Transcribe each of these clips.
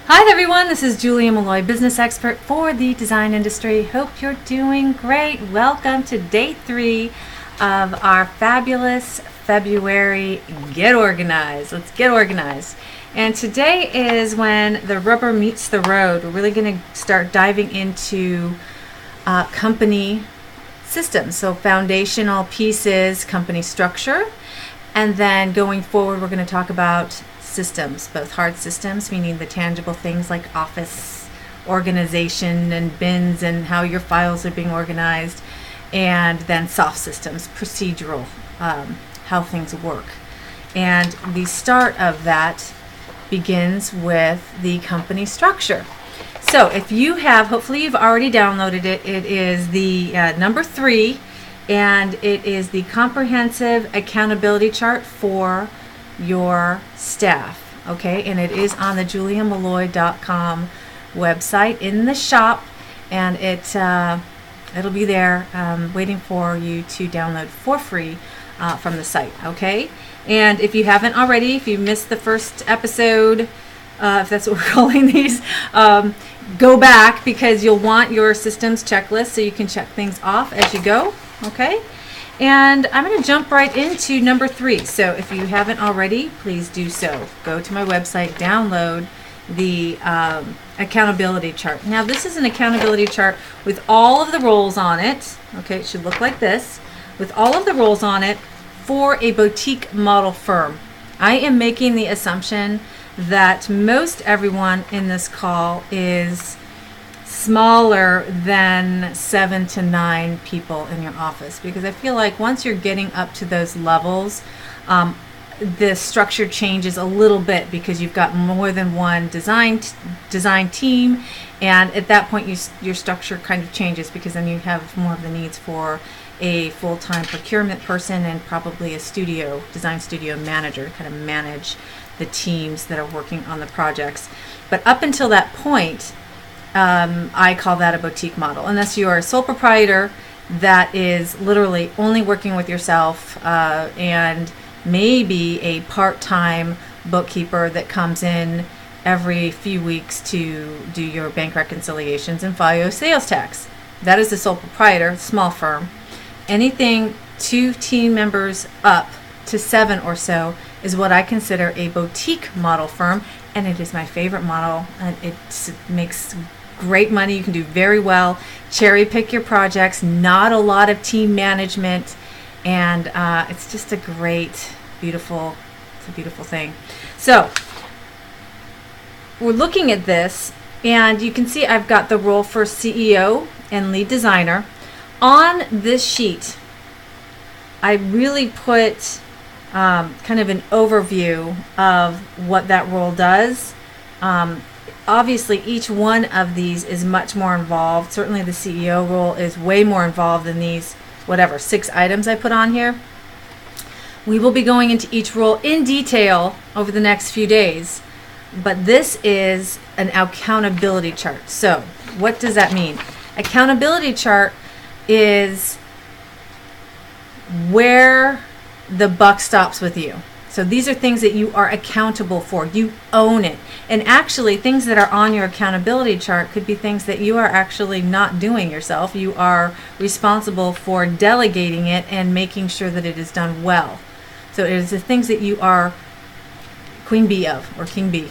Hi everyone, this is Julia Malloy, business expert for the design industry. Hope you're doing great. Welcome to day 3 of our fabulous February Get Organized. Let's get organized. And today is when the rubber meets the road. We're really going to start diving into company systems, so foundational pieces, company structure, and then going forward we're going to talk about systems, both hard systems, meaning the tangible things like office organization and bins and how your files are being organized, and then soft systems, procedural, how things work. And the start of that begins with the company structure. So if you have, hopefully you've already downloaded it, it is the number 3, and it is the comprehensive accountability chart for your staff, okay? And it is on the juliamalloy.com website in the shop, and it'll be there waiting for you to download for free from the site, okay? And if you haven't already, if you missed the first episode, if that's what we're calling these, go back, because you'll want your systems checklist so you can check things off as you go, okay? And I'm going to jump right into number 3. So if you haven't already, please do so. Go to my website, download the accountability chart. Now this is an accountability chart with all of the roles on it. Okay, it should look like this, with all of the roles on it for a boutique model firm. I am making the assumption that most everyone in this call is smaller than 7 to 9 people in your office, because I feel like once you're getting up to those levels, the structure changes a little bit because you've got more than one design team, and at that point your structure kind of changes, because then you have more of the needs for a full-time procurement person and probably a design studio manager to kind of manage the teams that are working on the projects. But up until that point, I call that a boutique model. Unless you are a sole proprietor that is literally only working with yourself, and maybe a part-time bookkeeper that comes in every few weeks to do your bank reconciliations and file your sales tax. That is a sole proprietor, small firm. Anything 2 team members up to 7 or so is what I consider a boutique model firm, and it is my favorite model, and it makes great money. You can do very well, cherry pick your projects, not a lot of team management, and it's just a great, beautiful thing. So we're looking at this, and you can see I've got the role for CEO and lead designer. On this sheet, I really put kind of an overview of what that role does. Obviously, each one of these is much more involved. Certainly the CEO role is way more involved than these, 6 items I put on here. We will be going into each role in detail over the next few days, but this is an accountability chart. So what does that mean? Accountability chart is where the buck stops with you. So these are things that you are accountable for. You own it. And actually, things that are on your accountability chart could be things that you are actually not doing yourself. You are responsible for delegating it and making sure that it is done well. So it is the things that you are queen bee of, or king bee.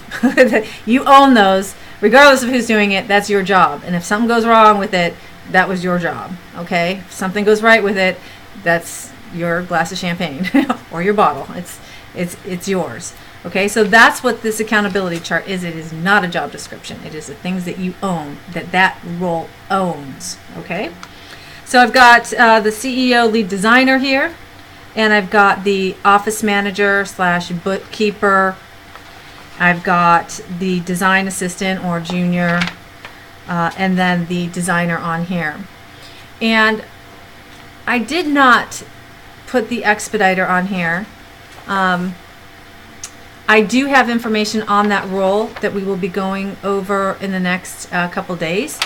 You own those. Regardless of who's doing it, that's your job. And if something goes wrong with it, that was your job. Okay? If something goes right with it, that's your glass of champagne or your bottle. It's yours. Okay, so that's what this accountability chart is. It is not a job description. It is the things that you own, that role owns. Okay, so I've got the CEO lead designer here, and I've got the office manager / bookkeeper. I've got the design assistant or junior, and then the designer on here. And I did not put the expediter on here. I do have information on that role that we will be going over in the next couple days.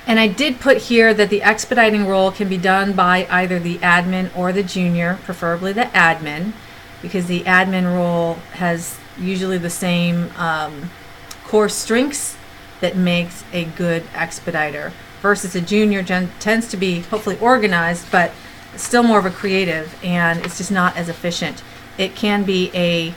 And I did put here that the expediting role can be done by either the admin or the junior, preferably the admin, because the admin role has usually the same core strengths that makes a good expediter, versus a junior tends to be hopefully organized, but still more of a creative, and it's just not as efficient. It can be a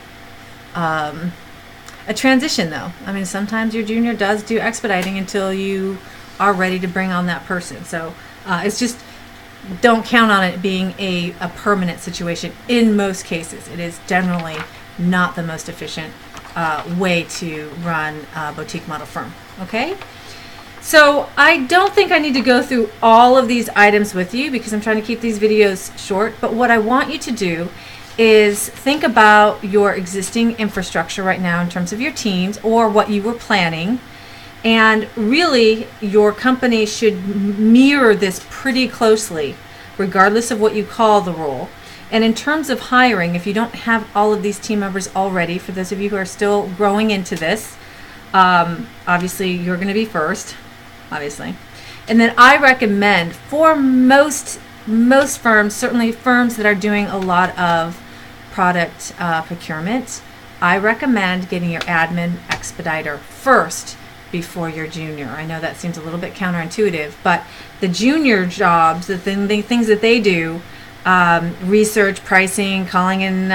transition, though. I mean, sometimes your junior does do expediting until you are ready to bring on that person. So it's just, don't count on it being a permanent situation. In most cases, it is generally not the most efficient way to run a boutique model firm. Okay? So I don't think I need to go through all of these items with you because I'm trying to keep these videos short. But what I want you to do is think about your existing infrastructure right now in terms of your teams or what you were planning. And really, your company should mirror this pretty closely, regardless of what you call the role. And in terms of hiring, if you don't have all of these team members already, for those of you who are still growing into this, obviously you're going to be first, obviously. And then I recommend for most firms, certainly firms that are doing a lot of product procurement, I recommend getting your admin expediter first before your junior. I know that seems a little bit counterintuitive, but the junior jobs, the things that they do, research, pricing, calling in,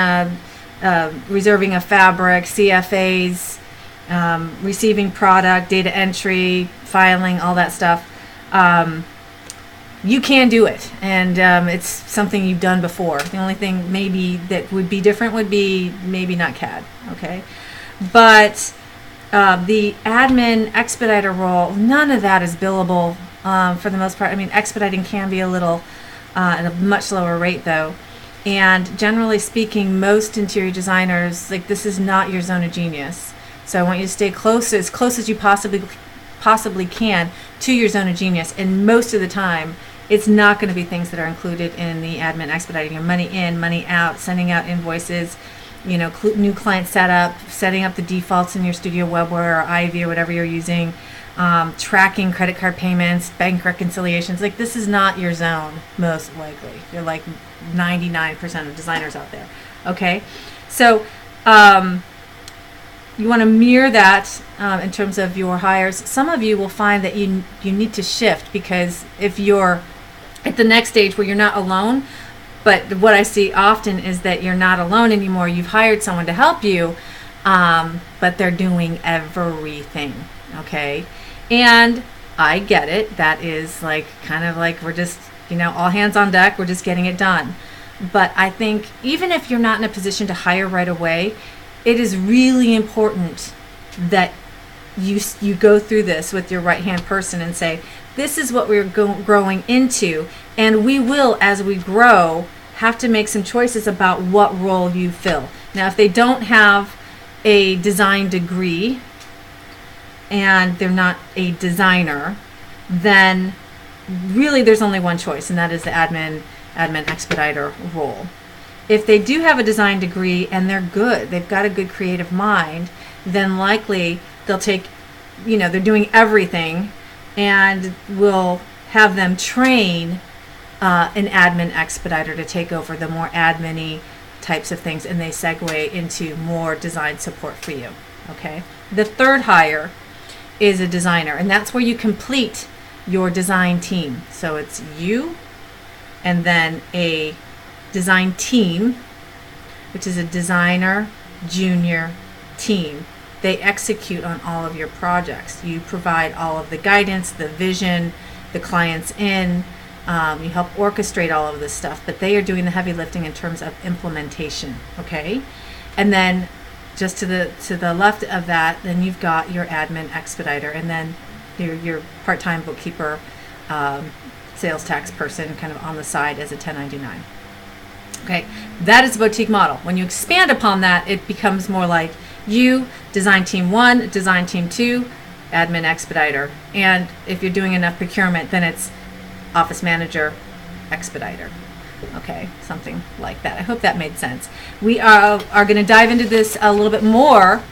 reserving a fabric, CFAs, receiving product, data entry, filing, all that stuff, you can do it, and it's something you've done before. The only thing maybe that would be different would be maybe not CAD, okay? But the admin expediter role, none of that is billable for the most part. I mean, expediting can be a little at a much lower rate though. And generally speaking, most interior designers, like, this is not your zone of genius. So I want you to stay close as you possibly can to your zone of genius. And most of the time, it's not going to be things that are included in the admin expediting. Your money in, money out, sending out invoices, you know, new client setup, setting up the defaults in your Studio Webware or Ivy or whatever you're using, tracking credit card payments, bank reconciliations. Like, this is not your zone, most likely. You're like 99% of designers out there. Okay? So, you want to mirror that in terms of your hires. Some of you will find that you need to shift, because if you're at the next stage where you're not alone, but what I see often is that you're not alone anymore. You've hired someone to help you, but they're doing everything, okay? And I get it. That is like kind of like we're just, you know, all hands on deck. We're just getting it done. But I think even if you're not in a position to hire right away, it is really important that you go through this with your right-hand person and say, this is what we're growing into, and we will, as we grow, have to make some choices about what role you fill. Now, if they don't have a design degree and they're not a designer, then really there's only one choice, and that is the admin expediter role. If they do have a design degree and they're good, they've got a good creative mind, then likely they'll take, you know, they're doing everything, and we'll have them train an admin expediter to take over the more admin-y types of things, and they segue into more design support for you. Okay. The third hire is a designer, and that's where you complete your design team. So it's you and then a design team, which is a designer junior team. They execute on all of your projects. You provide all of the guidance, the vision, the clients in. You help orchestrate all of this stuff, but they are doing the heavy lifting in terms of implementation. Okay, and then just to the left of that, then you've got your admin expediter, and then your part-time bookkeeper, sales tax person, kind of on the side as a 1099. Okay, that is a boutique model. When you expand upon that, it becomes more like you, design team 1, design team 2, admin expediter. And if you're doing enough procurement, then it's office manager, expediter. Okay, something like that. I hope that made sense. We are going to dive into this a little bit more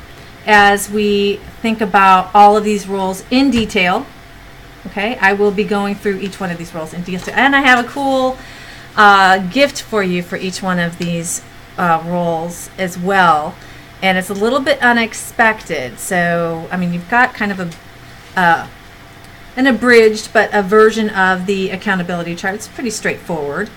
as we think about all of these roles in detail. Okay, I will be going through each one of these roles in detail. And I have a cool gift for you for each one of these roles as well. and it's a little bit unexpected. So, I mean, you've got kind of an abridged, but a version of the accountability chart. It's pretty straightforward.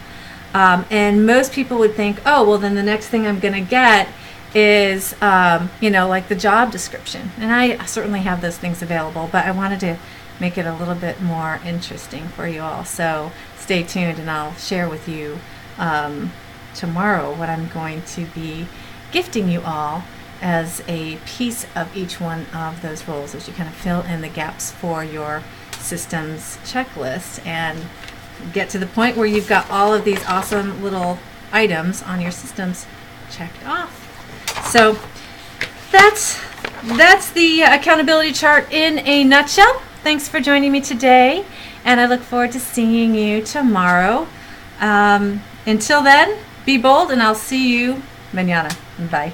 And most people would think, oh, well, then the next thing I'm going to get is, like the job description. And I certainly have those things available, but I wanted to make it a little bit more interesting for you all. So stay tuned, and I'll share with you tomorrow what I'm going to be gifting you all as a piece of each one of those roles as you kind of fill in the gaps for your systems checklist and get to the point where you've got all of these awesome little items on your systems checked off. So that's the accountability chart in a nutshell. Thanks for joining me today, and I look forward to seeing you tomorrow. Until then, be bold, and I'll see you mañana. Bye.